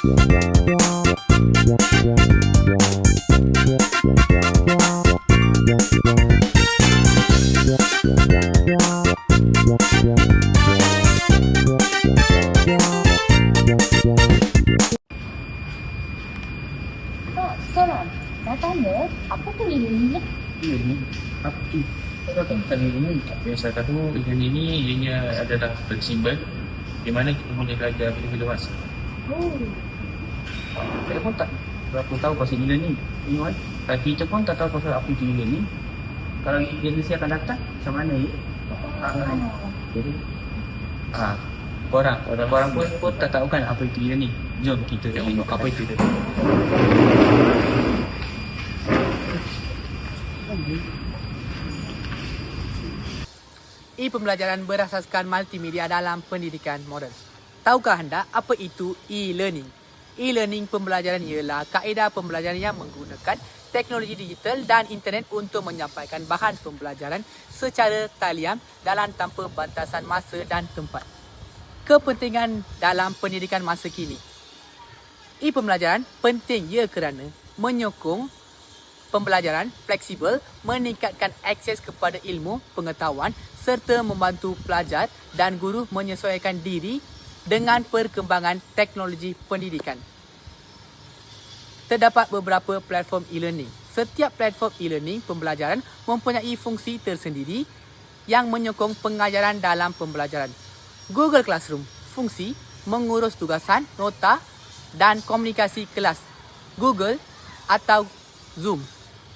Soalan, nak tanya, apa tu e-learning ni? Ini apa tu? Saya tahu tentang ini. Apa yang saya tahu e-learning ini ianya adalah fleksibel di mana kita boleh belajar bila masa. Oh, Saya pun tak berapa tahu pasal e-learning. Kita pun tak tahu pasal apa itu e-learning. Kalau generasi akan datang, macam mana ya? Jadi, korang pun tak tahu kan apa itu e-learning. Jom kita tengok apa itu tadi. E-pembelajaran berasaskan multimedia dalam pendidikan moden. Tahukah anda apa itu e-learning? E-learning pembelajaran ialah kaedah pembelajaran yang menggunakan teknologi digital dan internet untuk menyampaikan bahan pembelajaran secara talian dalam tanpa batasan masa dan tempat. Kepentingan dalam pendidikan masa kini. E-pembelajaran penting ia kerana menyokong pembelajaran fleksibel, meningkatkan akses kepada ilmu, pengetahuan serta membantu pelajar dan guru menyesuaikan diri dengan perkembangan teknologi pendidikan. Terdapat beberapa platform e-learning. Setiap platform e-learning pembelajaran mempunyai fungsi tersendiri yang menyokong pengajaran dalam pembelajaran. Google Classroom, fungsi mengurus tugasan, nota dan komunikasi kelas. Google atau Zoom,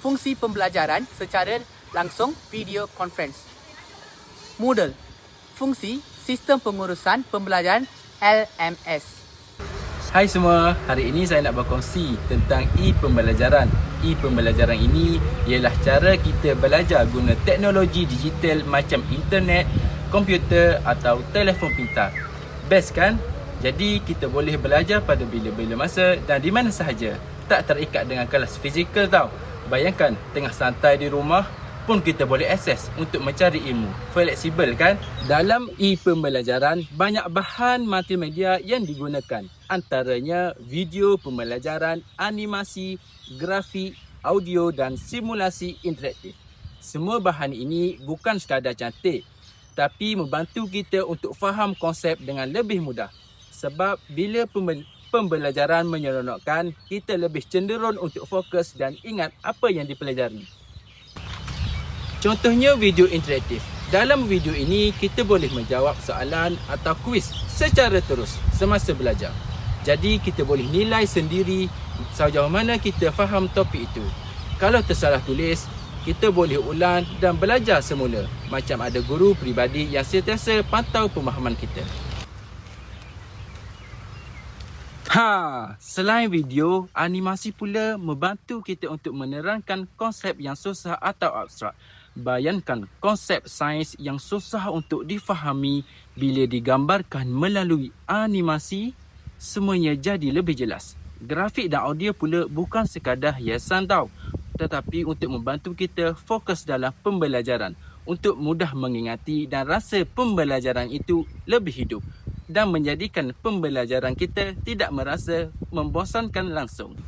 fungsi pembelajaran secara langsung video conference. Moodle, fungsi sistem pengurusan pembelajaran LMS. Hai semua, hari ini saya nak berkongsi tentang e-pembelajaran. E-pembelajaran ini ialah cara kita belajar guna teknologi digital macam internet, komputer atau telefon pintar. Best kan? Jadi kita boleh belajar pada bila-bila masa dan di mana sahaja. Tak terikat dengan kelas fizikal tau. Bayangkan tengah santai di rumah pun kita boleh akses untuk mencari ilmu. Fleksibel kan? Dalam e-pembelajaran, banyak bahan multimedia yang digunakan. Antaranya video pembelajaran, animasi, grafik, audio dan simulasi interaktif. Semua bahan ini bukan sekadar cantik, tapi membantu kita untuk faham konsep dengan lebih mudah. Sebab bila pembelajaran menyeronokkan, kita lebih cenderung untuk fokus dan ingat apa yang dipelajari. Contohnya video interaktif. Dalam video ini, kita boleh menjawab soalan atau kuis secara terus semasa belajar. Jadi, kita boleh nilai sendiri sejauh mana kita faham topik itu. Kalau tersalah tulis, kita boleh ulang dan belajar semula. Macam ada guru peribadi yang sentiasa pantau pemahaman kita. Selain video, animasi pula membantu kita untuk menerangkan konsep yang susah atau abstrak. Bayangkan konsep sains yang susah untuk difahami bila digambarkan melalui animasi, semuanya jadi lebih jelas. Grafik dan audio pula bukan sekadar hiasan tau, tetapi untuk membantu kita fokus dalam pembelajaran, untuk mudah mengingati dan rasa pembelajaran itu lebih hidup dan menjadikan pembelajaran kita tidak merasa membosankan langsung.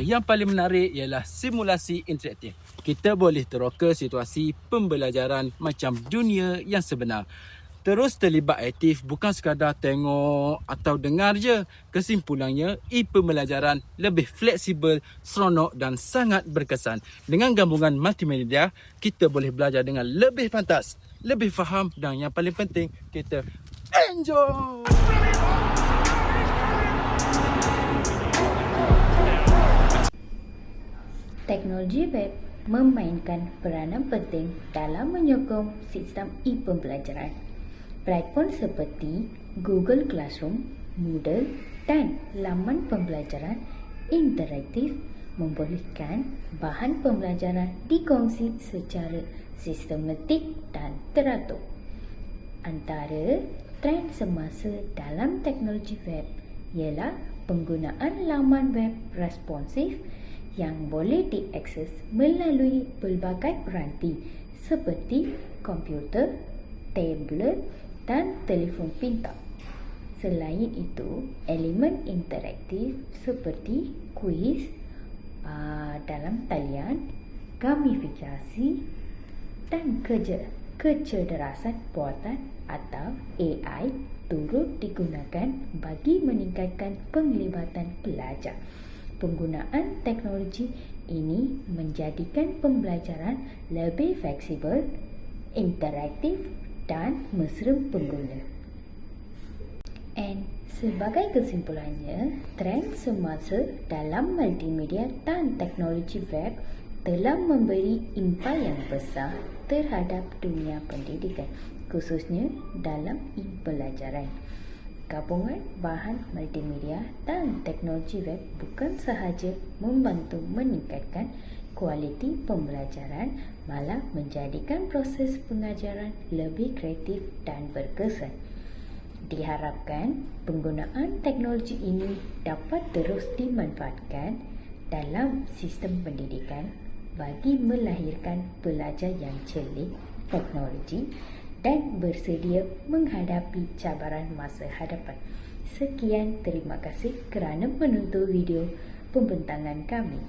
Yang paling menarik ialah simulasi interaktif. Kita boleh teroka situasi pembelajaran macam dunia yang sebenar. Terus terlibat aktif, bukan sekadar tengok atau dengar je. Kesimpulannya, e-pembelajaran lebih fleksibel, seronok dan sangat berkesan. Dengan gabungan multimedia, kita boleh belajar dengan lebih pantas, lebih faham dan yang paling penting, kita enjoy! teknologi web memainkan peranan penting dalam menyokong sistem e-pembelajaran. Platform seperti Google Classroom, Moodle dan laman pembelajaran interaktif membolehkan bahan pembelajaran dikongsi secara sistematik dan teratur. Antara trend semasa dalam teknologi web ialah penggunaan laman web responsif yang boleh diakses melalui pelbagai peranti seperti komputer, tablet dan telefon pintar. Selain itu, elemen interaktif seperti kuis dalam talian, gamifikasi dan kecerdasan buatan atau AI turut digunakan bagi meningkatkan penglibatan pelajar. Penggunaan teknologi ini menjadikan pembelajaran lebih fleksibel, interaktif dan mesra pengguna. And sebagai kesimpulannya, trend semasa dalam multimedia dan teknologi web telah memberi impak yang besar terhadap dunia pendidikan, khususnya dalam pembelajaran. Gabungan bahan multimedia dan teknologi web bukan sahaja membantu meningkatkan kualiti pembelajaran, malah menjadikan proses pengajaran lebih kreatif dan berkesan. Diharapkan penggunaan teknologi ini dapat terus dimanfaatkan dalam sistem pendidikan bagi melahirkan pelajar yang cerdik teknologi dan bersedia menghadapi cabaran masa hadapan. Sekian, terima kasih kerana menonton video pembentangan kami.